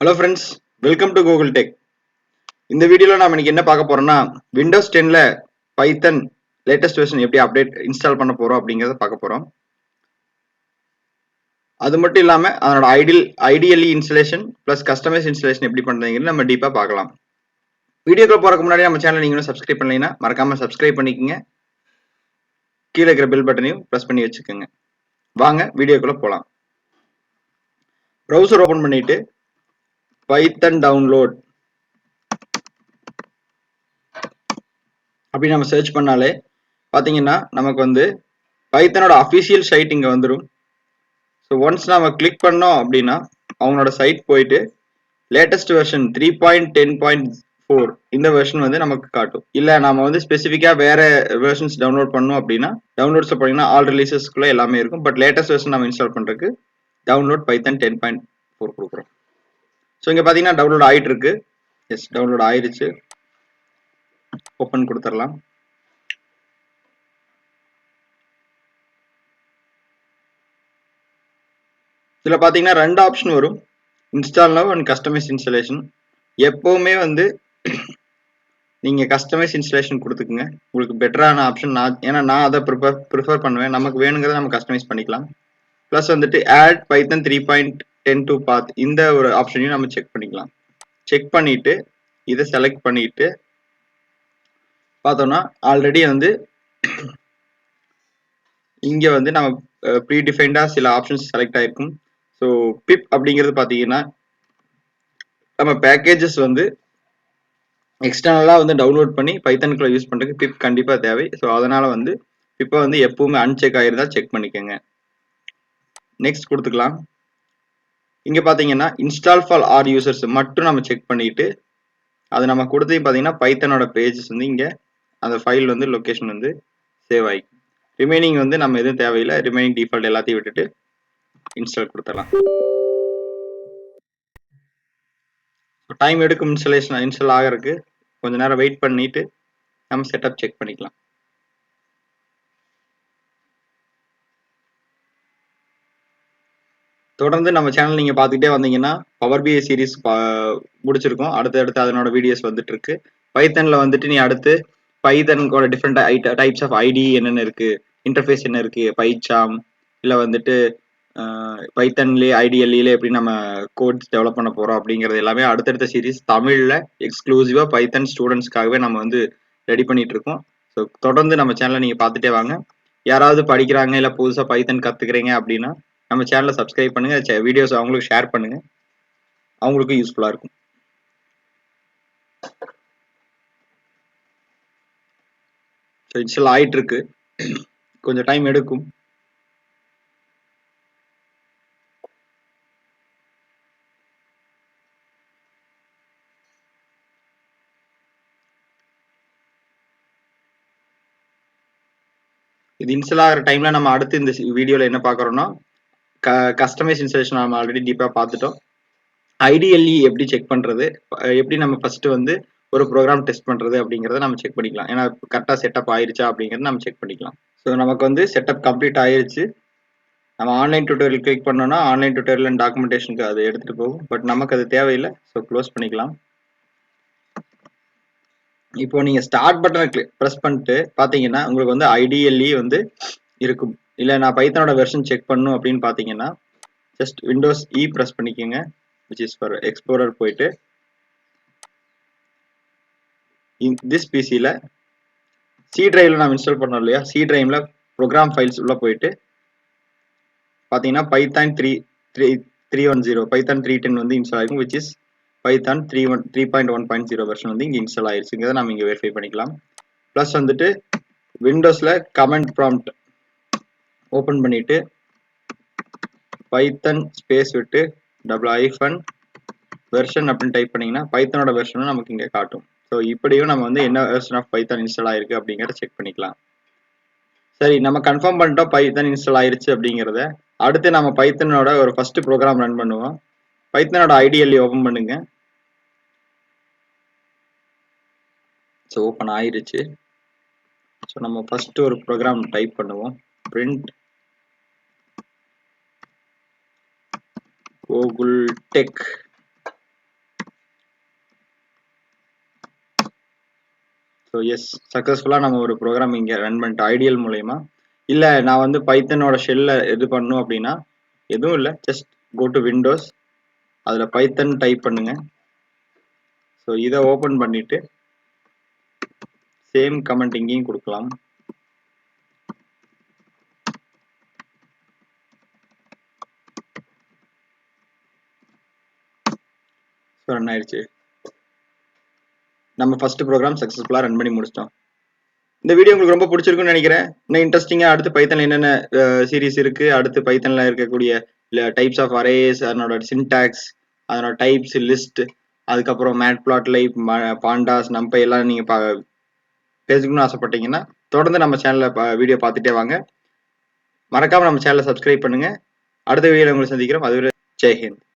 Hello friends, welcome to Google Tech. இந்த வீடியோல நாம இன்னைக்கு என்ன பார்க்க போறோம்னா Windows 10ல Python latest version எப்படி அப்டேட் இன்ஸ்டால் பண்ண போறோம் அப்படிங்கறத பார்க்க போறோம். அது மட்டும் இல்லாம அதோட ideally installation plus customise installation எப்படி பண்றதுங்கிறது நம்ம டீப்பா பார்க்கலாம். வீடியோக்குள்ள போறதுக்கு முன்னாடி நம்ம சேனலை நீங்களும் சப்ஸ்கிரைப் பண்ணலைன்னா மறக்காம சப்ஸ்கிரைப் பண்ணிக்கங்க. கீழே இருக்கிற பெல் பட்டனையும் பிரஸ் பண்ணி வச்சுக்கோங்க. வாங்க வீடியோக்குள்ள போலாம். ப்ரௌசர் ஓபன் பண்ணிட்டு Python download அப்படி நம்ம சர்ச் பண்ணாலே பாத்தீங்கன்னா நமக்கு வந்து பைத்தனோட அஃபிஷியல் சைட் இங்க வந்துடும். ஸோ ஒன்ஸ் நம்ம கிளிக் பண்ணோம் அப்படின்னா அவங்களோட சைட் போயிட்டு லேட்டஸ்ட் வெர்ஷன் 3.10.4 இந்த வெர்ஷன் வந்து நமக்கு காட்டும். இல்ல நாம வந்து ஸ்பெசிஃபிக்கா வேற வெர்ஷன்ஸ் டவுன்லோட் பண்ணோம் அப்படின்னா டவுன்லோட்ஸ் போனீங்கன்னா ஆல் ரிலீசஸ்க்குள்ள எல்லாமே இருக்கும். பட் லேட்டஸ்ட் வெர்ஷன் நம்ம இன்ஸ்டால் பண்றதுக்கு டவுன்லோட் பைத்தன் 10.4 கொடுக்குறோம். ஸோ இங்க பாத்தீங்கன்னா டவுன்லோட் ஆயிட்டு இருக்கு. எஸ், டவுன்லோட் ஆயிருச்சு. ஓப்பன் கொடுத்துடலாம். இதுல பாத்தீங்கன்னா ரெண்டு ஆப்ஷன் வரும், install now and customise installation. எப்பவுமே வந்து நீங்க கஸ்டமைஸ் இன்ஸ்டாலேஷன் கொடுத்துக்குங்க, உங்களுக்கு பெட்டரான ஆப்ஷன். ஏன்னா நான் அதை ப்ரிஃபர் பண்ணுவேன். நமக்கு வேணுங்கிறத நம்ம கஸ்டமைஸ் பண்ணிக்கலாம். ப்ளஸ் வந்துட்டு ஆட் பைத்தன் 3.10 பாத் இந்த ஒரு ஆப்ஷனையும் நம்ம செக் பண்ணிக்கலாம். செக் பண்ணிட்டு இதை செலக்ட் பண்ணிட்டு பார்த்தோம்னா ஆல்ரெடி வந்து இங்க வந்து நம்ம ப்ரீ டிஃபைன்டா சில ஆப்ஷன்ஸ் செலக்ட் ஆயிருக்கும். ஸோ பிப் அப்படிங்கிறது பார்த்தீங்கன்னா நம்ம பேக்கேஜஸ் வந்து எக்ஸ்டர்னலா வந்து டவுன்லோட் பண்ணி பைத்தனுக்குள்ள யூஸ் பண்றதுக்கு பிப் கண்டிப்பா தேவை. ஸோ அதனால வந்து பிப்பை வந்து எப்பவுமே அன்செக் ஆயிருந்தா செக் பண்ணிக்கோங்க. நெக்ஸ்ட் கொடுத்துக்கலாம். இங்க பாத்தீங்கன்னா இன்ஸ்டால் ஃபார் ஆர் யூசர்ஸ் மட்டும் நம்ம செக் பண்ணிட்டு அது நம்ம கொடுத்து பாத்தீங்கன்னா பைத்தனோட பேஜஸ் வந்து இங்க அந்த ஃபைல் வந்து லொகேஷன் வந்து சேவ் ஆகி ரிமைனிங் வந்து நம்ம எதுவும் தேவையில்லை. ரிமைனிங் டிஃபால்ட் எல்லாத்தையும் விட்டுட்டு இன்ஸ்டால் கொடுத்துடலாம். டைம் எடுக்கும் இன்ஸ்டால் ஆகிறதுக்கு கொஞ்ச நேரம் வெயிட் பண்ணிட்டு நம்ம செட்டப் செக் பண்ணிக்கலாம். தொடர்ந்து நம்ம சேனல் நீங்க பாத்துக்கிட்டே வந்தீங்கன்னா பவர் பிஐ சீரிஸ் முடிச்சிருக்கோம். அடுத்து அதனோட வீடியோஸ் வந்துட்டு இருக்கு. பைத்தன்ல வந்துட்டு நீ அடுத்து பைத்தனோட டிஃப்ரெண்ட் டைப்ஸ் ஆஃப் ஐடி என்னென்ன இருக்கு, இன்டர்ஃபேஸ் என்ன இருக்கு, பைச்சாம் இல்ல வந்துட்டு பைத்தன்லயே ஐடிஎல்ல எப்படி நம்ம கோட்ஸ் டெவலப் பண்ண போறோம் அப்படிங்கிறது எல்லாமே அடுத்தடுத்த சீரிஸ் தமிழ்ல எக்ஸ்க்ளூசிவா பைத்தன் ஸ்டூடெண்ட்ஸ்க்காகவே நம்ம வந்து ரெடி பண்ணிட்டு இருக்கோம். ஸோ தொடர்ந்து நம்ம சேனலை நீங்க பார்த்துட்டே வாங்க. யாராவது படிக்கிறாங்க இல்ல புதுசா பைத்தன் கத்துக்கிறீங்க அப்படின்னா நம்ம சேனலை சப்ஸ்கிரைப் பண்ணுங்க, வீடியோஸ் அவங்களுக்கு ஷேர் பண்ணுங்க, அவங்களுக்கும் யூஸ்ஃபுல்லா இருக்கும். இன்ஸ்டால் ஆயிட்டு இருக்கு, கொஞ்சம் டைம் எடுக்கும். இது இன்ஸ்டால் ஆகிற டைம்ல நம்ம அடுத்து இந்த வீடியோல என்ன பார்க்கறோம்னா கஸ்டமைஸ் இன்ஸ்டாலேஷன் நம்ம ஆல்ரெடி டீப்பா பார்த்துட்டோம். ஐடிஎல்இ எப்படி செக் பண்றது, எப்படி நம்ம ஃபர்ஸ்ட் வந்து ஒரு ப்ரோக்ராம் டெஸ்ட் பண்றது அப்படிங்கறத நம்ம செக் பண்ணிக்கலாம். ஏன்னா கரெக்டா செட்டப் ஆயிருச்சா அப்படிங்கறத நம்ம செக் பண்ணிக்கலாம். ஸோ நமக்கு வந்து செட்டப் கம்ப்ளீட் ஆயிருச்சு. நம்ம ஆன்லைன் டியூட்டோரியல் கிளிக் பண்ணோம்னா ஆன்லைன் டியூட்டோரியல் அண்ட் டாக்குமெண்டேஷனுக்கு அது எடுத்துட்டு போகும். பட் நமக்கு அது தேவையில்லை. ஸோ க்ளோஸ் பண்ணிக்கலாம். இப்போ நீங்க ஸ்டார்ட் பட்டனை ப்ரெஸ் பண்ணிட்டு பாத்தீங்கன்னா உங்களுக்கு வந்து ஐடிஎல்இ வந்து இருக்கும். இல்ல நான் பைத்தனோட வெர்ஷன் செக் பண்ணும் அப்படின்னு பாத்தீங்கன்னா ஜஸ்ட் விண்டோஸ் இ ப்ரெஸ் பண்ணிக்கோங்க, which is for எக்ஸ்ப்ளோரர். போயிட்டு திஸ் பிசில சி டிரைவ்ல நம்ம இன்ஸ்டால் பண்ணோம் இல்லையா, சி டிரைவ்ல ப்ரோக்ராம் ஃபைல்ஸ் உள்ள போயிட்டு பாத்தீங்கன்னா பைத்தான் 310 பைத்தான் 310 வந்து இன்ஸ்டால் ஆகும், which is பைத்தான் 3.1.0 வெர்ஷன் வந்து இங்க இன்ஸ்டால் ஆயிருச்சுங்கிறத நம்ம இங்க வெரிஃபை பண்ணிக்கலாம். பிளஸ் வந்துட்டு விண்டோஸ்ல கமெண்ட் ப்ராம்ப்ட் ஓபன் பண்ணிட்டு பைத்தன் ஸ்பேஸ் விட்டு -hyphen வெர்ஷன் அப்படின்னு டைப் பண்ணீங்கன்னா பைத்தனோட வெர்ஷனும் நமக்கு இங்க காட்டும். ஸோ இப்படியும் நம்ம வந்து என்ன வெர்ஷன் ஆஃப் பைத்தான் இன்ஸ்டால் ஆயிருக்கு அப்படிங்கிறத செக் பண்ணிக்கலாம். சரி, நம்ம கன்ஃபார்ம் பண்ணிட்டோம் பைத்தன் இன்ஸ்டால் ஆயிருச்சு அப்படிங்கிறத. அடுத்து நம்ம பைத்தனோட ஒரு ஃபர்ஸ்ட் ப்ரோக்ராம் ரன் பண்ணுவோம். பைத்தனோட ஐடிஎல்இ ஓபன் பண்ணுங்க. ஸோ ஓப்பன் ஆயிருச்சு. ஸோ நம்ம ஃபர்ஸ்ட் ஒரு ப்ரோக்ராம் டைப் பண்ணுவோம். Print Google tech so yes, சக்ஸஸ்ஃபுல்லாக நம்ம ஒரு ப்ரோக்ராம் இங்கே ரன் பண்ணிட்டோம் ஐடியல் மூலயமா. இல்லை நான் வந்து பைத்தனோட ஷெல்ல இது பண்ணும் அப்படின்னா எதுவும் இல்லை, ஜஸ்ட் கோ டு விண்டோஸ், அதில் பைத்தன் டைப் பண்ணுங்க. ஸோ இதை ஓப்பன் பண்ணிட்டு சேம் கமெண்ட் இங்கேயும் கொடுக்கலாம். ஸோ ரன் ஆயிடுச்சு. நம்ம ஃபர்ஸ்ட் ப்ரோக்ராம் சக்ஸஸ்ஃபுல்லாக ரன் பண்ணி முடிச்சிட்டோம். இந்த வீடியோ உங்களுக்கு ரொம்ப பிடிச்சிருக்குன்னு நினைக்கிறேன். இன்னும் இன்ட்ரெஸ்டிங்காக அடுத்து பைத்தன் என்னென்ன சீரிஸ் இருக்கு, அடுத்து பைத்தனில் இருக்கக்கூடிய டைப்ஸ் ஆஃப் அரேஸ், அதனோட சின்டாக்ஸ், அதனோட டைப்ஸ் லிஸ்ட், அதுக்கப்புறம் மேட் பிளாட் லைப், பாண்டாஸ், நம்பை எல்லாம் நீங்க பேசிக்கணும்னு ஆசைப்பட்டீங்கன்னா தொடர்ந்து நம்ம சேனல்ல வீடியோ பார்த்துட்டே வாங்க. மறக்காம நம்ம சேனலை சப்ஸ்கிரைப் பண்ணுங்க. அடுத்த வீடியோ உங்களை சந்திக்கிறோம். அதுவரை ஜெய்ஹிந்த்.